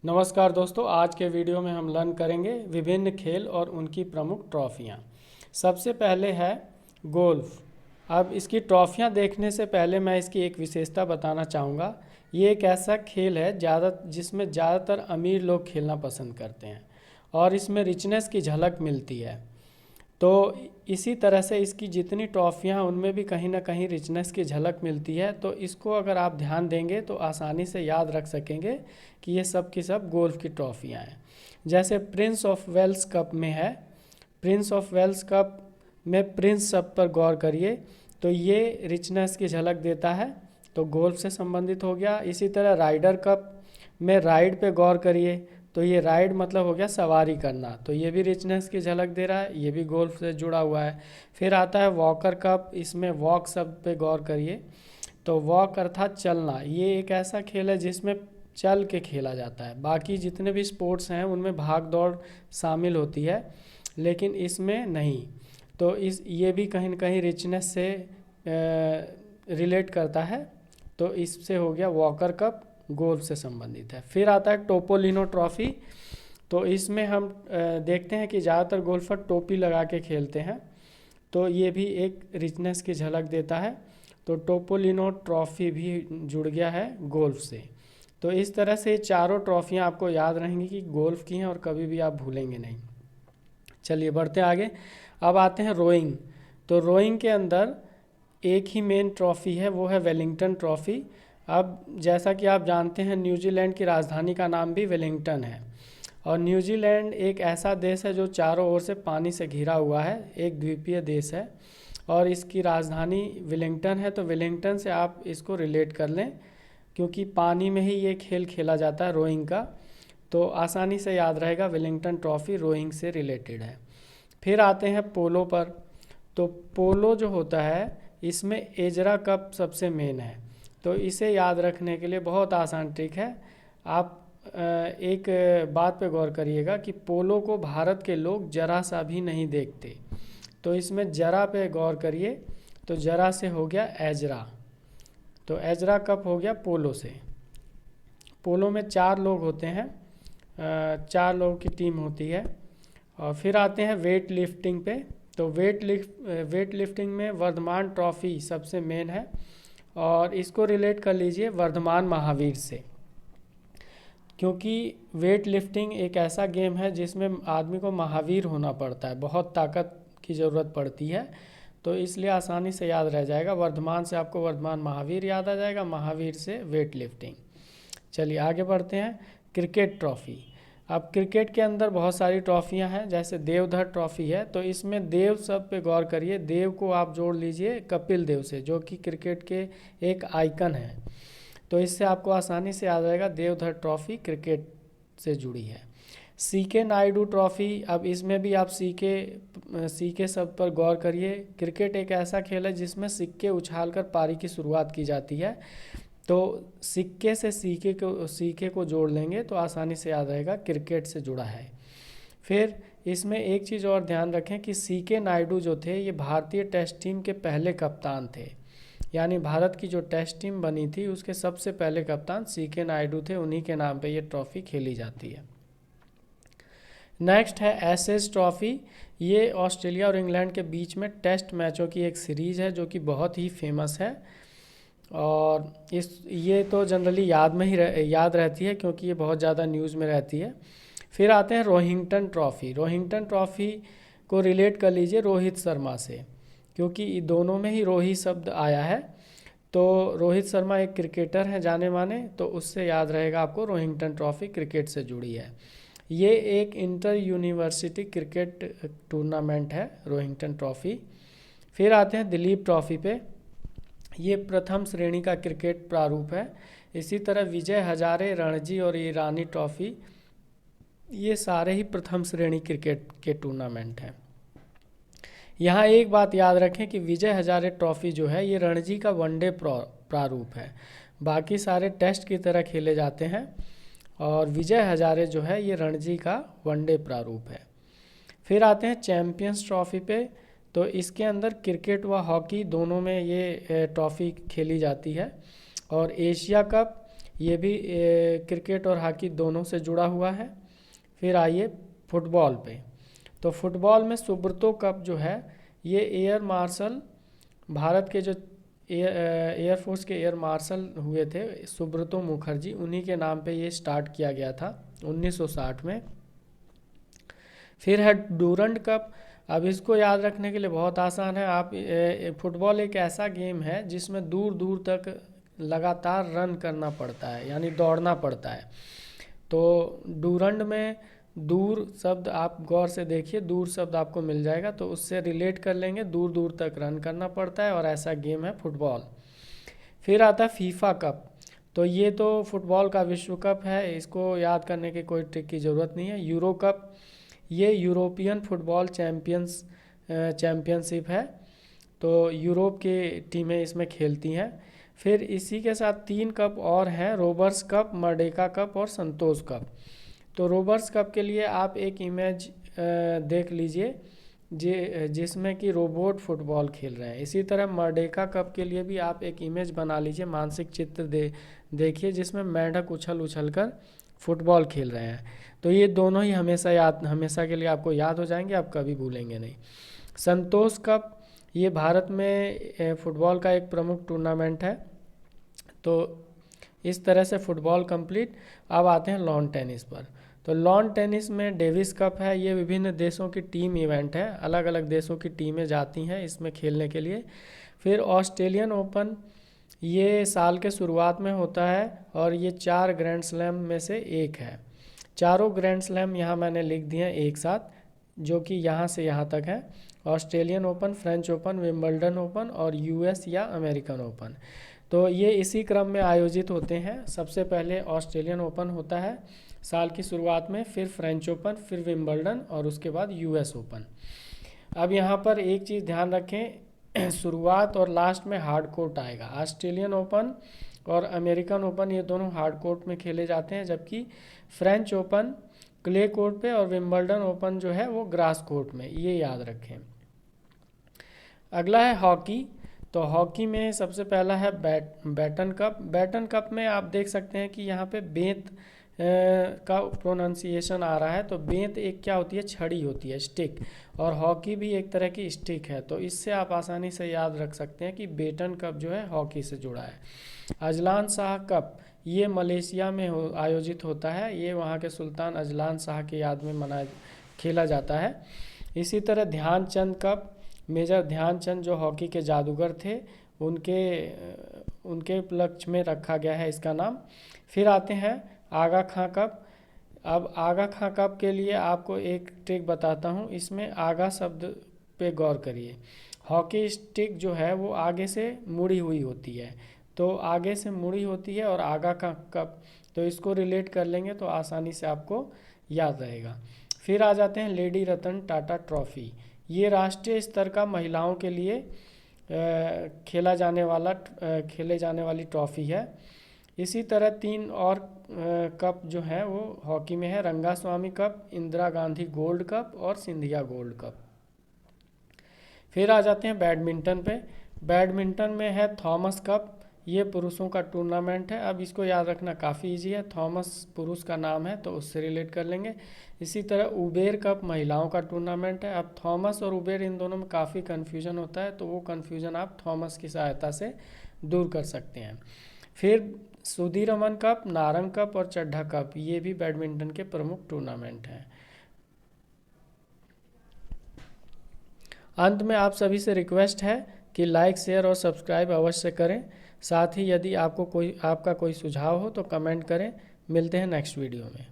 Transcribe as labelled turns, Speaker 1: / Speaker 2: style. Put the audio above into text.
Speaker 1: नमस्कार दोस्तों, आज के वीडियो में हम लर्न करेंगे विभिन्न खेल और उनकी प्रमुख ट्रॉफियाँ। सबसे पहले है गोल्फ। अब इसकी ट्रॉफियाँ देखने से पहले मैं इसकी एक विशेषता बताना चाहूँगा। ये एक ऐसा खेल है जिसमें ज़्यादातर अमीर लोग खेलना पसंद करते हैं और इसमें रिचनेस की झलक मिलती है। तो इसी तरह से इसकी जितनी ट्रॉफियाँ हैं उनमें भी कहीं ना कहीं रिचनेस की झलक मिलती है। तो इसको अगर आप ध्यान देंगे तो आसानी से याद रख सकेंगे कि ये सब की सब गोल्फ की ट्रॉफियाँ हैं। जैसे प्रिंस ऑफ वेल्स कप में है, प्रिंस ऑफ वेल्स कप में प्रिंस शब्द पर गौर करिए तो ये रिचनेस की झलक देता है, तो गोल्फ से संबंधित हो गया। इसी तरह राइडर कप में राइड पे गौर करिए तो ये राइड मतलब हो गया सवारी करना, तो ये भी रिचनेस की झलक दे रहा है, ये भी गोल्फ से जुड़ा हुआ है। फिर आता है वॉकर कप, इसमें वॉक शब्द पे गौर करिए तो वॉक अर्थात चलना। ये एक ऐसा खेल है जिसमें चल के खेला जाता है। बाकी जितने भी स्पोर्ट्स हैं उनमें भाग दौड़ शामिल होती है लेकिन इसमें नहीं। तो ये भी कहीं न कहीं रिचनेस से रिलेट करता है, तो इससे हो गया वॉकर कप, गोल्फ से संबंधित है। फिर आता है टोपोलिनो ट्रॉफी। तो इसमें हम देखते हैं कि ज़्यादातर गोल्फर टोपी लगा के खेलते हैं, तो ये भी एक रिचनेस की झलक देता है। तो टोपोलिनो ट्रॉफी भी जुड़ गया है गोल्फ से। तो इस तरह से चारों ट्रॉफियाँ आपको याद रहेंगी कि गोल्फ की हैं और कभी भी आप भूलेंगे नहीं। चलिए बढ़ते आगे। अब आते हैं रोइंग। तो रोइंग के अंदर एक ही मेन ट्रॉफ़ी है, वो है वेलिंगटन ट्रॉफ़ी। अब जैसा कि आप जानते हैं न्यूजीलैंड की राजधानी का नाम भी वेलिंगटन है और न्यूजीलैंड एक ऐसा देश है जो चारों ओर से पानी से घिरा हुआ है, एक द्वीपीय देश है और इसकी राजधानी वेलिंगटन है। तो वेलिंगटन से आप इसको रिलेट कर लें क्योंकि पानी में ही ये खेल खेला जाता है रोइंग का, तो आसानी से याद रहेगा वेलिंगटन ट्रॉफ़ी रोइंग से रिलेटेड है। फिर आते हैं पोलो पर। तो पोलो जो होता है इसमें एजरा कप सबसे मेन है, तो इसे याद रखने के लिए बहुत आसान ट्रिक है। आप एक बात पे गौर करिएगा कि पोलो को भारत के लोग जरा सा भी नहीं देखते, तो इसमें जरा पे गौर करिए तो जरा से हो गया एजरा, तो एजरा कप हो गया पोलो से। पोलो में 4 लोग होते हैं, 4 लोगों की टीम होती है। और फिर आते हैं वेट लिफ्टिंग पे। तो वेट लिफ्टिंग में वर्धमान ट्रॉफ़ी सबसे मेन है और इसको रिलेट कर लीजिए वर्धमान महावीर से, क्योंकि वेट लिफ्टिंग एक ऐसा गेम है जिसमें आदमी को महावीर होना पड़ता है, बहुत ताकत की ज़रूरत पड़ती है, तो इसलिए आसानी से याद रह जाएगा। वर्धमान से आपको वर्धमान महावीर याद आ जाएगा, महावीर से वेट लिफ्टिंग। चलिए आगे बढ़ते हैं। Cricket trophy. अब क्रिकेट के अंदर बहुत सारी ट्रॉफियां हैं, जैसे देवधर ट्रॉफी है, तो इसमें देव शब्द पे गौर करिए। देव को आप जोड़ लीजिए कपिल देव से, जो कि क्रिकेट के एक आइकन है, तो इससे आपको आसानी से याद आएगा देवधर ट्रॉफी क्रिकेट से जुड़ी है। CK Naidu trophy. अब इसमें भी आप सीके शब्द पर गौर करिए। क्रिकेट एक ऐसा खेल है जिसमें सिक्के उछालकर पारी की शुरुआत की जाती है, तो सिक्के से सीके को जोड़ लेंगे तो आसानी से याद रहेगा क्रिकेट से जुड़ा है। फिर इसमें एक चीज़ और ध्यान रखें कि सीके नायडू जो थे ये भारतीय टेस्ट टीम के पहले कप्तान थे, यानी भारत की जो टेस्ट टीम बनी थी उसके सबसे पहले कप्तान सीके नायडू थे, उन्हीं के नाम पे ये ट्रॉफ़ी खेली जाती है। नेक्स्ट है एशेज ट्रॉफ़ी। ये ऑस्ट्रेलिया और इंग्लैंड के बीच में टेस्ट मैचों की एक सीरीज़ है जो कि बहुत ही फेमस है और ये तो जनरली याद रहती है क्योंकि ये बहुत ज़्यादा न्यूज़ में रहती है। फिर आते हैं रोहिंगटन ट्रॉफ़ी। रोहिंगटन ट्रॉफ़ी को रिलेट कर लीजिए रोहित शर्मा से, क्योंकि दोनों में ही रोही शब्द आया है, तो रोहित शर्मा एक क्रिकेटर हैं जाने माने, तो उससे याद रहेगा आपको रोहिंगटन ट्रॉफ़ी क्रिकेट से जुड़ी है। ये एक इंटर यूनिवर्सिटी क्रिकेट टूर्नामेंट है रोहिंगटन ट्रॉफ़ी। फिर आते हैं दिलीप ट्रॉफ़ी पे। ये प्रथम श्रेणी का क्रिकेट प्रारूप है। इसी तरह विजय हजारे, रणजी और ईरानी ट्रॉफ़ी, ये सारे ही प्रथम श्रेणी क्रिकेट के टूर्नामेंट हैं। यहाँ एक बात याद रखें कि विजय हजारे ट्रॉफ़ी जो है ये रणजी का वनडे प्रारूप है, बाकी सारे टेस्ट की तरह खेले जाते हैं और विजय हजारे जो है ये रणजी का वनडे प्रारूप है। फिर आते हैं चैम्पियंस ट्रॉफ़ी पे। तो इसके अंदर क्रिकेट व हॉकी दोनों में ये ट्रॉफ़ी खेली जाती है। और एशिया कप, ये भी क्रिकेट और हॉकी दोनों से जुड़ा हुआ है। फिर आइए फुटबॉल पे। तो फुटबॉल में सुब्रतो कप जो है ये एयर मार्शल, भारत के जो एयरफोर्स के एयर मार्शल हुए थे सुब्रतो मुखर्जी, उन्हीं के नाम पे ये स्टार्ट किया गया था 1960 में। फिर है डूरंड कप। अब इसको याद रखने के लिए बहुत आसान है। आप फुटबॉल एक ऐसा गेम है जिसमें दूर दूर तक लगातार रन करना पड़ता है, यानी दौड़ना पड़ता है। तो डूरंड में दूर शब्द आप गौर से देखिए, दूर शब्द आपको मिल जाएगा तो उससे रिलेट कर लेंगे, दूर दूर तक रन करना पड़ता है और ऐसा गेम है फुटबॉल। फिर आता है फीफा कप। तो ये तो फुटबॉल का विश्व कप है, इसको याद करने की कोई ट्रिक की ज़रूरत नहीं है। यूरो कप, ये यूरोपियन फुटबॉल चैम्पियनशिप है, तो यूरोप की टीमें इसमें खेलती हैं। फिर इसी के साथ 3 कप और हैं, रोबर्स कप, मर्डेका कप और संतोष कप। तो रोबर्स कप के लिए आप एक इमेज देख लीजिए जिसमें कि रोबोट फुटबॉल खेल रहे हैं। इसी तरह मर्डेका कप के लिए भी आप एक इमेज बना लीजिए, मानसिक चित्र देखिए जिसमें मेंढक उछल उछल कर फुटबॉल खेल रहे हैं। तो ये दोनों ही हमेशा के लिए आपको याद हो जाएंगे, आप कभी भूलेंगे नहीं। संतोष कप, ये भारत में फुटबॉल का एक प्रमुख टूर्नामेंट है। तो इस तरह से फुटबॉल कंप्लीट। अब आते हैं लॉन टेनिस पर। तो लॉन टेनिस में डेविस कप है, ये विभिन्न देशों की टीम इवेंट है, अलग अलग देशों की टीमें जाती हैं इसमें खेलने के लिए। फिर ऑस्ट्रेलियन ओपन, ये साल के शुरुआत में होता है और ये 4 ग्रैंड स्लैम में से एक है। चारों ग्रैंड स्लैम यहाँ मैंने लिख दिए हैं एक साथ, जो कि यहाँ से यहाँ तक है। Australian open, French open, Wimbledon open और यूएस या अमेरिकन ओपन। तो ये इसी क्रम में आयोजित होते हैं। सबसे पहले ऑस्ट्रेलियन ओपन होता है साल की शुरुआत में, फिर फ्रेंच ओपन, फिर विंबलडन और उसके बाद यूएस ओपन। अब यहाँ पर एक चीज़ ध्यान रखें, शुरुआत और लास्ट में हार्ड कोर्ट आएगा। ऑस्ट्रेलियन ओपन और अमेरिकन ओपन ये दोनों हार्ड कोर्ट में खेले जाते हैं, जबकि फ्रेंच ओपन क्ले कोर्ट पे और विंबलडन ओपन जो है वो ग्रास कोर्ट में, ये याद रखें। अगला है हॉकी। तो हॉकी में सबसे पहला है बैटन कप। बैटन कप में आप देख सकते हैं कि यहाँ पे बेंत का प्रोनाउंसिएशन आ रहा है। तो बेंत एक क्या होती है, छड़ी होती है, स्टिक, और हॉकी भी एक तरह की स्टिक है। तो इससे आप आसानी से याद रख सकते हैं कि बैटन कप जो है हॉकी से जुड़ा है। अजलान शाह कप, ये मलेशिया में आयोजित होता है, ये वहाँ के सुल्तान अजलान शाह की याद में खेला जाता है। इसी तरह ध्यानचंद कप, मेजर ध्यानचंद जो हॉकी के जादूगर थे उनके उपलक्ष्य में रखा गया है इसका नाम। फिर आते हैं आगा खां कप। अब आगा खां कप के लिए आपको एक ट्रिक बताता हूँ, इसमें आगा शब्द पे गौर करिए। हॉकी स्टिक जो है वो आगे से मुड़ी हुई होती है, तो आगे से मुड़ी होती है और आगा खां कप, तो इसको रिलेट कर लेंगे तो आसानी से आपको याद रहेगा। फिर आ जाते हैं लेडी रतन टाटा ट्रॉफी। ये राष्ट्रीय स्तर का महिलाओं के लिए खेले जाने वाली ट्रॉफी है। इसी तरह 3 और कप जो हैं वो हॉकी में है, Rangaswamy cup, Indira Gandhi gold cup और सिंधिया गोल्ड कप। फिर आ जाते हैं बैडमिंटन पे। बैडमिंटन में है थॉमस कप, ये पुरुषों का टूर्नामेंट है। अब इसको याद रखना काफ़ी इजी है, थॉमस पुरुष का नाम है तो उससे रिलेट कर लेंगे। इसी तरह उबेर कप महिलाओं का टूर्नामेंट है। अब थॉमस और उबेर इन दोनों में काफ़ी कन्फ्यूजन होता है, तो वो कन्फ्यूजन आप थॉमस की सहायता से दूर कर सकते हैं। फिर सुधीरमन कप, नारंग कप और चड्ढा कप, ये भी बैडमिंटन के प्रमुख टूर्नामेंट हैं। अंत में आप सभी से रिक्वेस्ट है कि लाइक, शेयर और सब्सक्राइब अवश्य करें। साथ ही यदि आपका कोई सुझाव हो तो कमेंट करें। मिलते हैं नेक्स्ट वीडियो में।